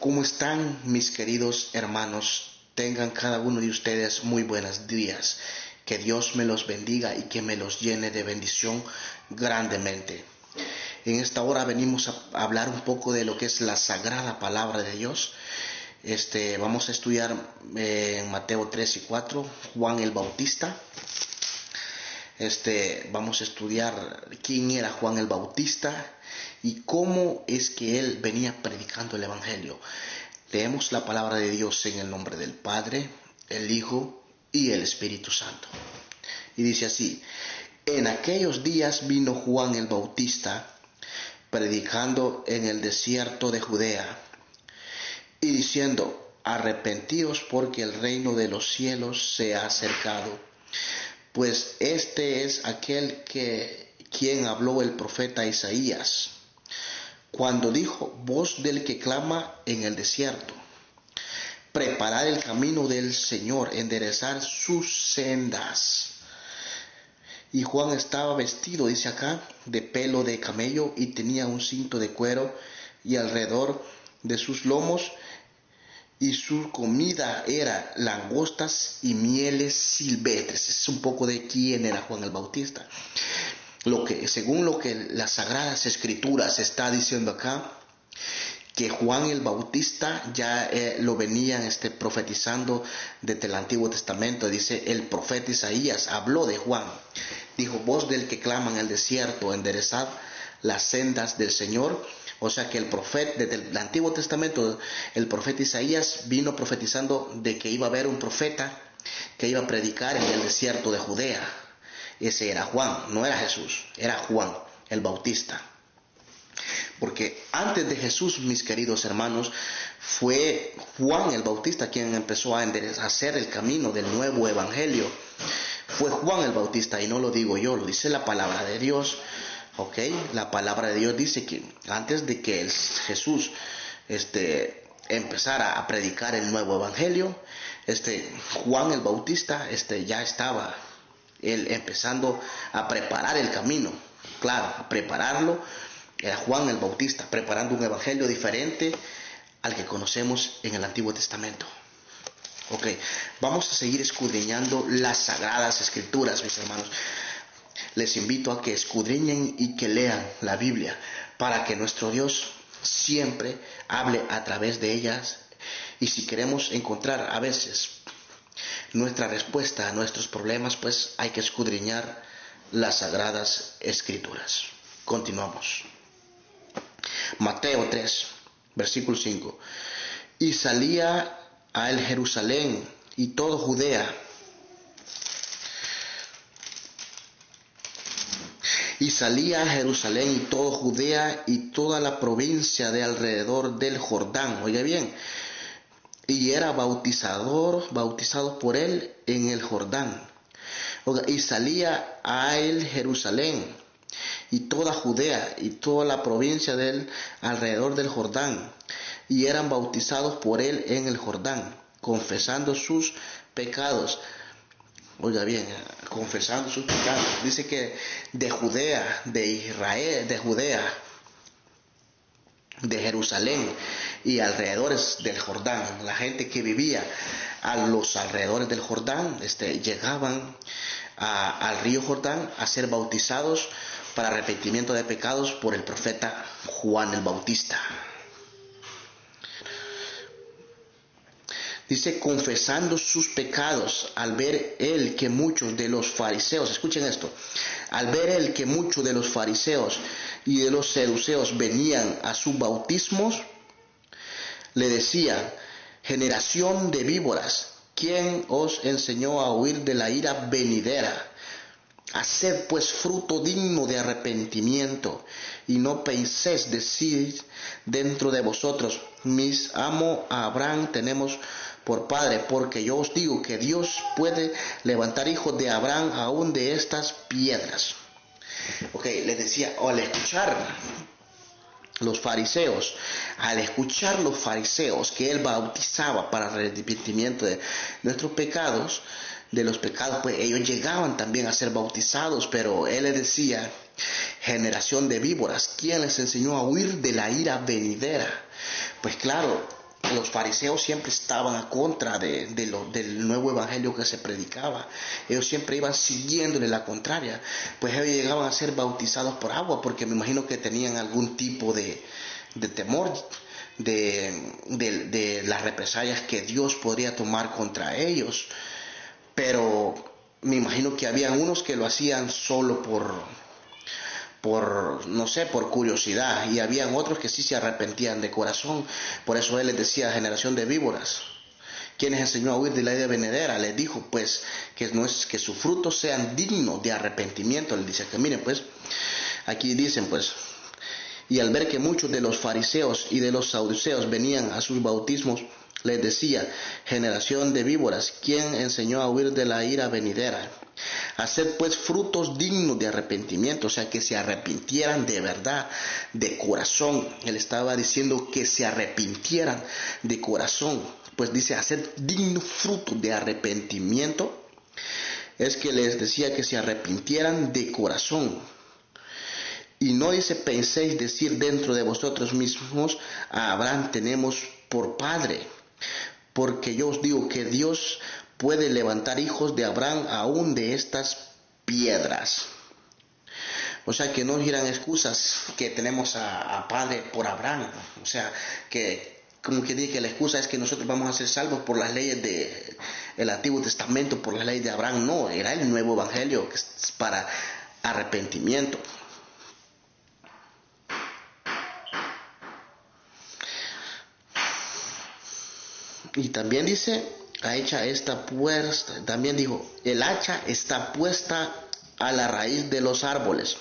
¿Cómo están mis queridos hermanos? Tengan cada uno de ustedes muy buenos días. Que Dios me los bendiga y que me los llene de bendición grandemente. En esta hora venimos a hablar un poco de lo que es la sagrada palabra de Dios. Vamos a estudiar en Mateo 3 y 4, Juan el Bautista. Vamos a estudiar quién era Juan el Bautista y cómo es que él venía predicando el Evangelio. Leemos la palabra de Dios en el nombre del Padre, el Hijo y el Espíritu Santo. Y dice así: en aquellos días vino Juan el Bautista predicando en el desierto de Judea y diciendo: arrepentíos porque el reino de los cielos se ha acercado. Pues este es aquel quien habló el profeta Isaías, cuando dijo: voz del que clama en el desierto, preparad el camino del Señor, enderezar sus sendas. Y Juan estaba vestido, dice acá, de pelo de camello y tenía un cinto de cuero y alrededor de sus lomos, y su comida era langostas y mieles silvestres. Es un poco de quién era Juan el Bautista. Según lo que las Sagradas Escrituras está diciendo acá, que Juan el Bautista ya lo venían profetizando desde el Antiguo Testamento. Dice, el profeta Isaías habló de Juan. Dijo: voz del que clama en el desierto, enderezad las sendas del Señor. O sea que el profeta, desde el Antiguo Testamento, el profeta Isaías vino profetizando de que iba a haber un profeta que iba a predicar en el desierto de Judea. Ese era Juan, no era Jesús, era Juan el Bautista. Porque antes de Jesús, mis queridos hermanos, fue Juan el Bautista quien empezó a hacer el camino del nuevo evangelio. Fue Juan el Bautista, y no lo digo yo, lo dice la palabra de Dios. La palabra de Dios dice que antes de que Jesús empezara a predicar el nuevo evangelio, Juan el Bautista ya estaba él empezando a preparar el camino. Claro, a prepararlo era Juan el Bautista, preparando un evangelio diferente al que conocemos en el Antiguo Testamento. Vamos a seguir escudriñando las Sagradas Escrituras, mis hermanos. Les invito a que escudriñen y que lean la Biblia, para que nuestro Dios siempre hable a través de ellas. Y si queremos encontrar a veces nuestra respuesta a nuestros problemas, pues hay que escudriñar las Sagradas Escrituras. Continuamos. Mateo 3, versículo 5. Y salía a él Jerusalén y todo Judea, y salía a Jerusalén y todo Judea y toda la provincia de alrededor del Jordán. Oiga bien, y era bautizado por él en el Jordán. Y salía a él Jerusalén y toda Judea y toda la provincia del alrededor del Jordán, y eran bautizados por él en el Jordán, confesando sus pecados. Oiga bien, confesando sus pecados. Dice que de Judea, de Israel, de Judea, de Jerusalén y alrededores del Jordán, la gente que vivía a los alrededores del Jordán, llegaban al río Jordán a ser bautizados para arrepentimiento de pecados por el profeta Juan el Bautista. Dice, confesando sus pecados, al ver él que muchos de los fariseos, escuchen esto, al ver él que muchos de los fariseos y de los saduceos venían a sus bautismos, le decía: generación de víboras, ¿quién os enseñó a huir de la ira venidera? Haced pues fruto digno de arrepentimiento, y no penséis decir dentro de vosotros: mis amo a Abraham tenemos por padre, porque yo os digo que Dios puede levantar hijos de Abraham aún de estas piedras. Les decía, al escuchar los fariseos que él bautizaba para arrepentimiento de nuestros pecados, pues ellos llegaban también a ser bautizados, pero él les decía: generación de víboras, ¿quién les enseñó a huir de la ira venidera? Pues claro, los fariseos siempre estaban a contra del nuevo evangelio que se predicaba. Ellos siempre iban siguiéndole la contraria. Pues ellos llegaban a ser bautizados por agua, porque me imagino que tenían algún tipo de temor de las represalias que Dios podría tomar contra ellos. Pero me imagino que habían unos que lo hacían solo no sé, por curiosidad, y habían otros que sí se arrepentían de corazón. Por eso él les decía, generación de víboras, ¿quién les enseñó a huir de la ira venidera? Les dijo pues que no es que sus frutos sean dignos de arrepentimiento. Les dice que miren, pues aquí dicen pues, y al ver que muchos de los fariseos y de los saduceos venían a sus bautismos, les decía, generación de víboras, ¿quién enseñó a huir de la ira venidera? Hacer pues frutos dignos de arrepentimiento, o sea, que se arrepintieran de verdad, de corazón. Él estaba diciendo que se arrepintieran de corazón. Pues dice, hacer dignos frutos de arrepentimiento, es que les decía que se arrepintieran de corazón. Y no dice, penséis decir dentro de vosotros mismos, a Abraham tenemos por padre. Porque yo os digo que Dios puede levantar hijos de Abraham aún de estas piedras. O sea, que no giran excusas que tenemos a padre por Abraham. O sea, que como que dice que la excusa es que nosotros vamos a ser salvos por las leyes del Antiguo Testamento, por las leyes de Abraham. No, era el nuevo evangelio que es para arrepentimiento. Y también dice, hacha esta puesta, también dijo, el hacha está puesta a la raíz de los árboles.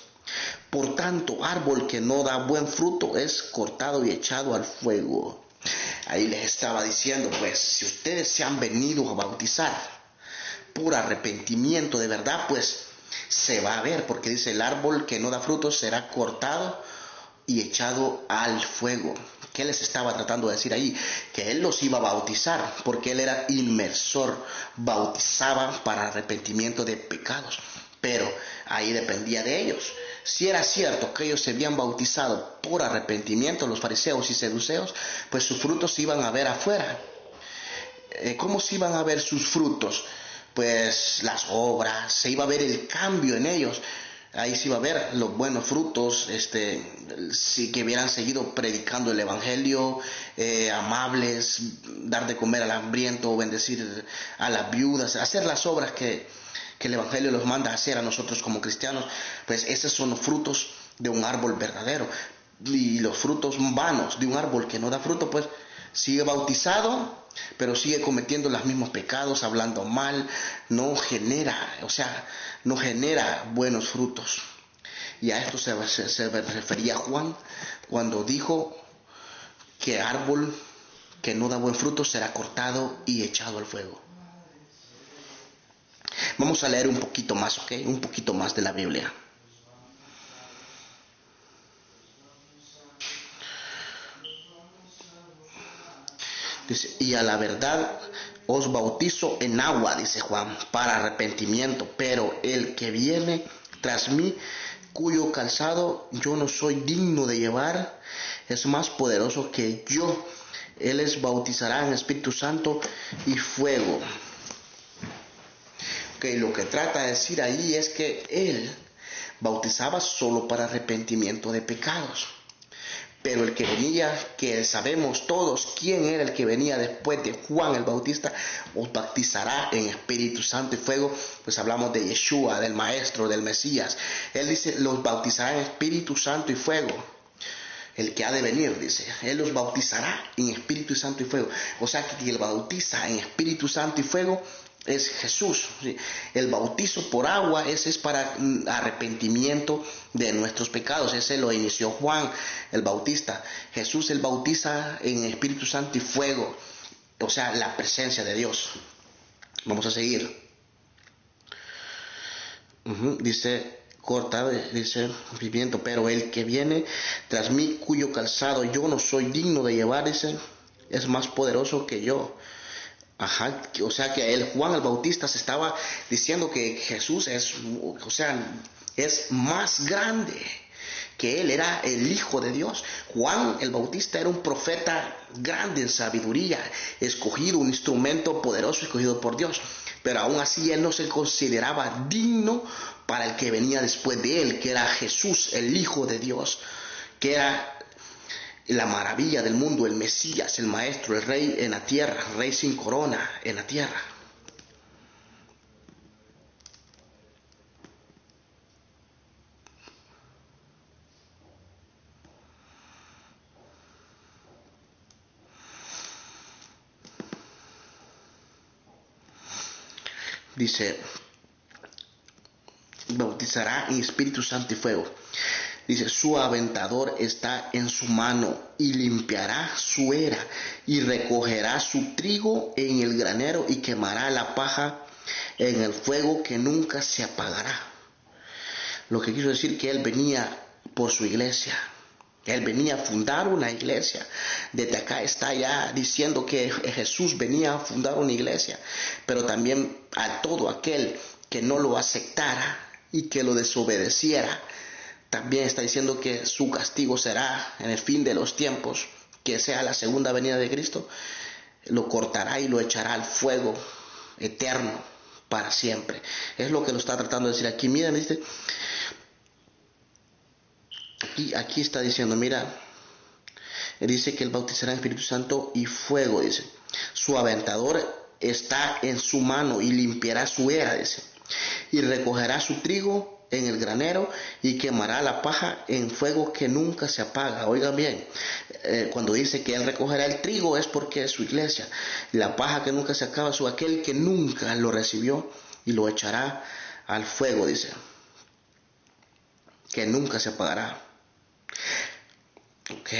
Por tanto, árbol que no da buen fruto es cortado y echado al fuego. Ahí les estaba diciendo, pues, si ustedes se han venido a bautizar por arrepentimiento de verdad, pues se va a ver, porque dice, el árbol que no da fruto será cortado y echado al fuego. ¿Qué les estaba tratando de decir ahí? Que él los iba a bautizar, porque él era inmersor, bautizaba para arrepentimiento de pecados, pero ahí dependía de ellos. Si era cierto que ellos se habían bautizado por arrepentimiento, los fariseos y saduceos, pues sus frutos se iban a ver afuera. ¿Cómo se iban a ver sus frutos? Pues las obras, se iba a ver el cambio en ellos. Ahí se iba a ver los buenos frutos, si que hubieran seguido predicando el evangelio, amables, dar de comer al hambriento, bendecir a las viudas, hacer las obras que el evangelio los manda a hacer a nosotros como cristianos. Pues esos son los frutos de un árbol verdadero. Y los frutos vanos de un árbol que no da fruto, pues sigue bautizado, pero sigue cometiendo los mismos pecados, hablando mal, no genera buenos frutos. Y a esto se refería Juan cuando dijo que árbol que no da buen fruto será cortado y echado al fuego. Vamos a leer un poquito más, ¿ok? Un poquito más de la Biblia. Dice, y a la verdad os bautizo en agua, dice Juan, para arrepentimiento, pero el que viene tras mí, cuyo calzado yo no soy digno de llevar, es más poderoso que yo. Él les bautizará en Espíritu Santo y fuego. Okay, lo que trata de decir ahí es que él bautizaba solo para arrepentimiento de pecados. Pero el que venía, que sabemos todos quién era el que venía después de Juan el Bautista, os bautizará en Espíritu Santo y fuego. Pues hablamos de Yeshua, del Maestro, del Mesías. Él dice, los bautizará en Espíritu Santo y fuego. El que ha de venir, dice, él los bautizará en Espíritu Santo y fuego. O sea que quien bautiza en Espíritu Santo y fuego es Jesús. El bautizo por agua ese es para arrepentimiento de nuestros pecados. Ese lo inició Juan el Bautista. Jesús el bautiza en Espíritu Santo y fuego, o sea, la presencia de Dios. Vamos a seguir. Dice, corta, dice, viviendo, pero el que viene tras mí, cuyo calzado yo no soy digno de llevar, dice, es más poderoso que yo. Ajá, o sea que él, Juan el Bautista, se estaba diciendo que Jesús es más grande que él era el Hijo de Dios. Juan el Bautista era un profeta grande en sabiduría, escogido, un instrumento poderoso escogido por Dios. Pero aún así él no se consideraba digno para el que venía después de él, que era Jesús, el Hijo de Dios, que era la maravilla del mundo, el Mesías, el Maestro, el Rey en la tierra, Rey sin corona en la tierra. Dice, bautizará en Espíritu Santo y fuego. Dice, su aventador está en su mano y limpiará su era y recogerá su trigo en el granero y quemará la paja en el fuego que nunca se apagará. Lo que quiso decir que él venía por su iglesia. Él venía a fundar una iglesia. Desde acá está ya diciendo que Jesús venía a fundar una iglesia. Pero también a todo aquel que no lo aceptara y que lo desobedeciera, también está diciendo que su castigo será en el fin de los tiempos, que sea la segunda venida de Cristo, lo cortará y lo echará al fuego eterno para siempre. Es lo que lo está tratando de decir aquí. Miren, dice, aquí está diciendo, mira, dice que él bautizará en Espíritu Santo y fuego, dice. Su aventador está en su mano y limpiará su era, dice. Y recogerá su trigo en el granero y quemará la paja en fuego que nunca se apaga. Oigan bien, cuando dice que él recogerá el trigo es porque es su iglesia. La paja que nunca se acaba es aquel que nunca lo recibió y lo echará al fuego, dice, que nunca se apagará. Ok,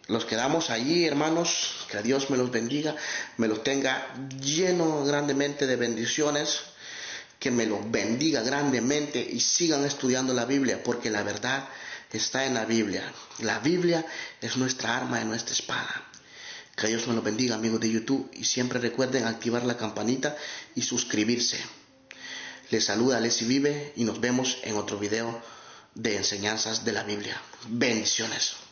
los quedamos allí, hermanos, que Dios me los bendiga, me los tenga lleno grandemente de bendiciones, que me los bendiga grandemente y sigan estudiando la Biblia, porque la verdad está en la Biblia. La Biblia es nuestra arma y nuestra espada. Que Dios me los bendiga, amigos de YouTube, y siempre recuerden activar la campanita y suscribirse. Les saluda Leslie Vive y nos vemos en otro video de enseñanzas de la Biblia. Bendiciones.